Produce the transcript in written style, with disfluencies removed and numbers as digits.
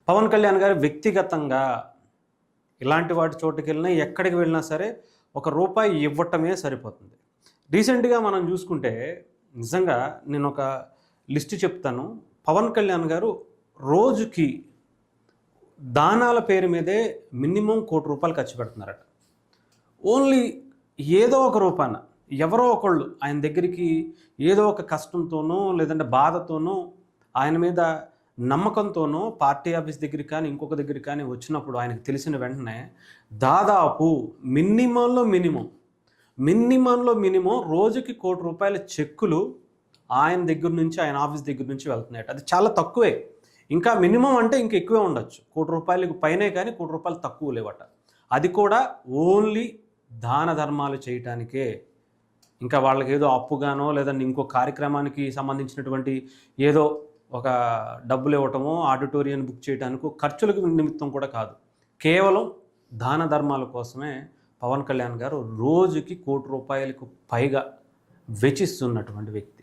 పవన్ కళ్యాణ్ గారు వ్యక్తిగతంగా ఇలాంటి వాటి చోటుకెళ్ళినా ఎక్కడికి వెళ్ళినా సరే ఒక రూపాయి ఇవ్వటమే సరిపోతుంది. రీసెంట్‌గా మనం చూసుకుంటే నిజంగా నేను ఒక లిస్ట్ చెప్తాను. పవన్ కళ్యాణ్ గారు రోజుకి దానాల పేరు మీదే మినిమమ్ ₹1,00,00,000 ఖర్చు పెడుతున్నారట. ఓన్లీ ఏదో ఒక రూపాన ఎవరో ఒకళ్ళు ఆయన దగ్గరికి ఏదో ఒక కష్టంతోనో లేదంటే బాధతోనో ఆయన మీద నమ్మకంతోనో పార్టీ ఆఫీస్ దగ్గరికి కానీ ఇంకొక దగ్గరికి కానీ వచ్చినప్పుడు ఆయనకు తెలిసిన వెంటనే దాదాపు మినిమంలో మినిమం రోజుకి ₹1,00,00,000 చెక్కులు ఆయన దగ్గర నుంచి ఆయన ఆఫీస్ దగ్గర నుంచి వెళ్తున్నాయట. అది చాలా తక్కువే. ఇంకా మినిమం అంటే ఇంకా ఎక్కువే ఉండొచ్చు. ₹1,00,00,000 పైనే కానీ ₹1,00,00,000 తక్కువ లేవట. అది కూడా ఓన్లీ దాన ధర్మాలు చేయటానికే. ఇంకా వాళ్ళకి ఏదో అప్పుగానో లేదంటే ఇంకో కార్యక్రమానికి సంబంధించినటువంటి ఏదో ఒక డబ్బులు ఇవ్వటమో ఆడిటోరియం బుక్ చేయడానికో ఖర్చులకు నిమిత్తం కూడా కాదు. కేవలం దాన ధర్మాల కోసమే పవన్ కళ్యాణ్ గారు రోజుకి ₹1,00,00,000 పైగా వెచ్చిస్తున్నటువంటి వ్యక్తి.